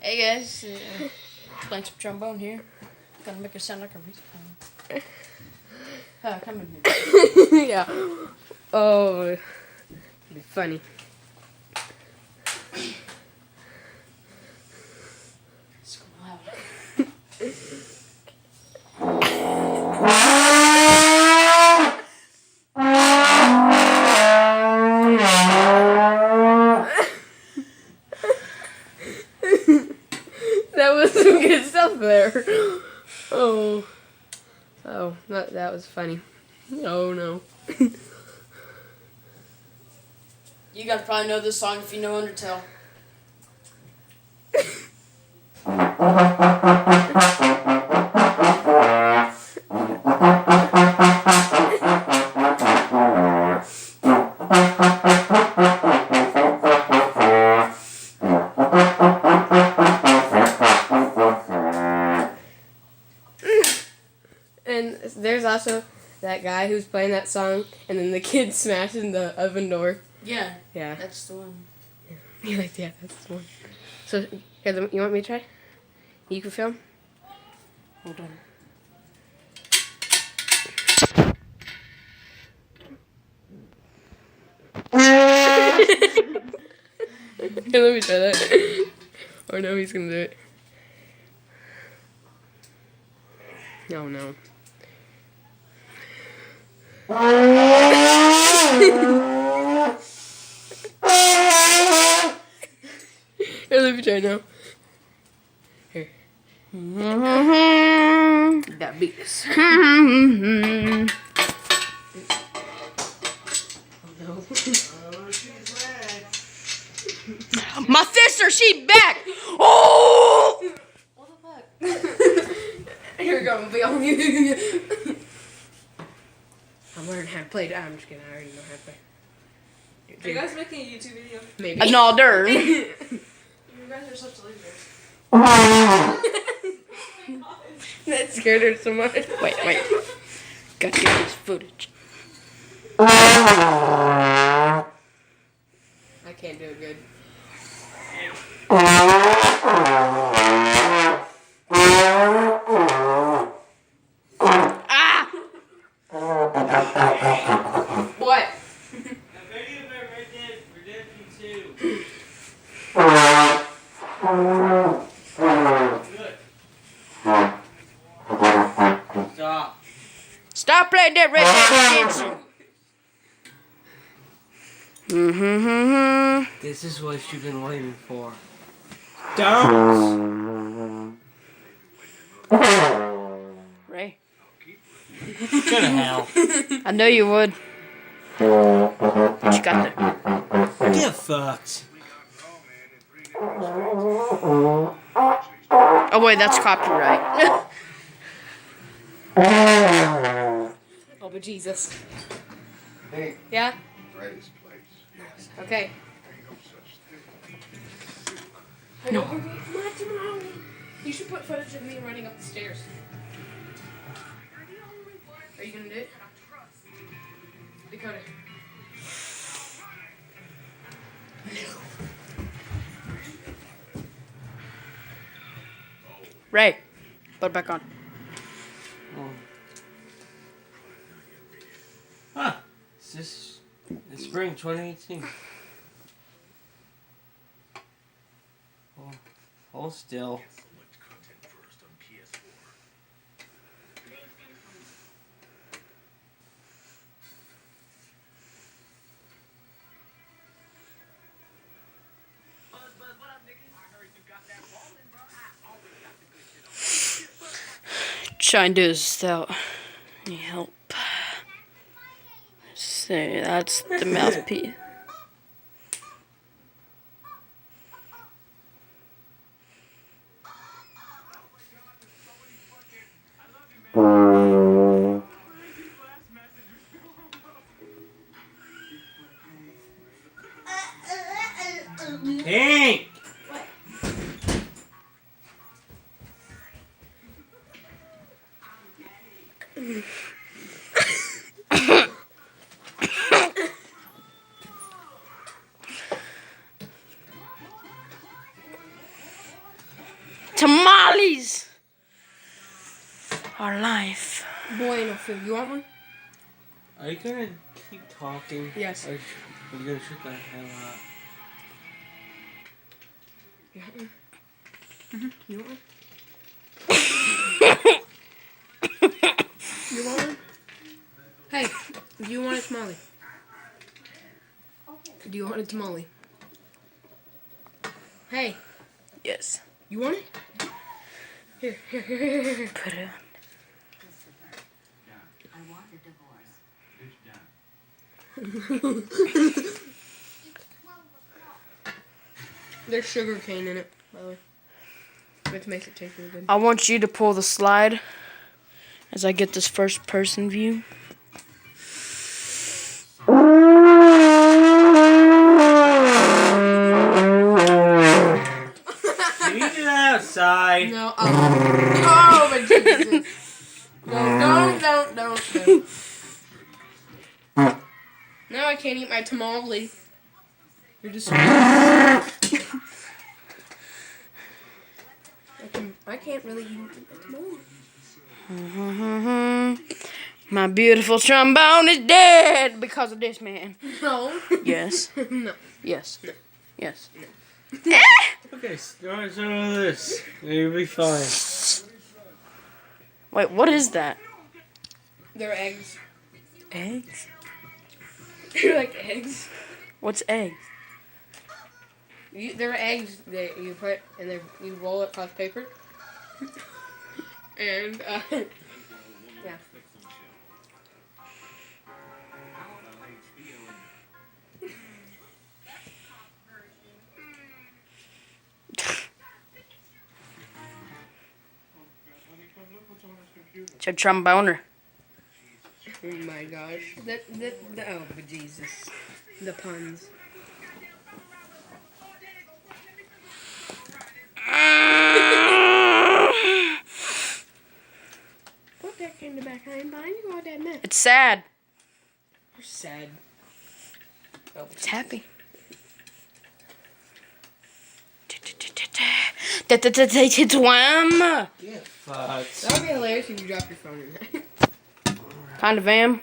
Hey guys, playing some trombone here. Gonna make it sound like a reason. Come in here. Yeah. Oh, it'd be funny. It's going loud. That was some good stuff there. Oh, that was funny. Oh no. You guys probably know this song if you know Undertale. And there's also that guy who's playing that song, and then the kid smashing the oven door. Yeah. Yeah. That's the one. Yeah, that's the one. So, here, you want me to try? You can film? Hold on. Here, let me try that. Oh no, he's gonna do it. Oh no. Here, let me try now. Here. That beats. Oh no. My sister, she back! Oh! What the fuck? Here we go, I'm on you. I'm learning how to play. I'm just kidding, I already know how to play. Are you guys making a YouTube video? Maybe. Another. You guys are such losers. That scared her so much. Wait. Gotta get this footage. I can't do it good. Ah! What? Stop playing that Red Dead Redemption. This is what you've been waiting for. Don't! Ray, Go to hell. I know you would. But you got the... Get fucked. Oh wait, that's copyright. Oh, but Jesus. Hey, Yeah? right his place. Okay. No. You should put footage of me running up the stairs. Are you gonna do it? Dakota. Ray, put it back on. Huh. It's spring 2018. Hold still. Try and do this without any help. See, that's the mouthpiece. Pink! Tamales are life. Bueno, Phil, you want one? Are you gonna keep talking? Yes. Or are you gonna shut the hell up? You want one? You want one? You want one? Hey, do you want a tamale? Do you want a tamale? Hey, Yes. you want it? Here. Put it. I want a divorce. There's sugar cane in it, by the way. Which makes it taste really good. I want you to pull the slide as I get this first person view. Can you do that outside? No, oh, but Jesus. No, don't. Now I can't eat my tamale. You're just. I can't really eat my tamale. My beautiful trombone is dead because of this man. No. Yes. No. Yes. Yes. Okay, start some of this. You'll be fine. Wait, what is that? They're eggs. Eggs? They're like eggs. What's eggs? They're eggs that you put and you roll it across paper. And yeah. It's a tromboner. Oh my gosh. Oh, but Jesus. The puns. Put that in the back. I ain't buying you all that mess. It's sad. You're sad. Oh, It's happy. Twam. Get fucked. That would be hilarious if you dropped your phone in there. Kind of am.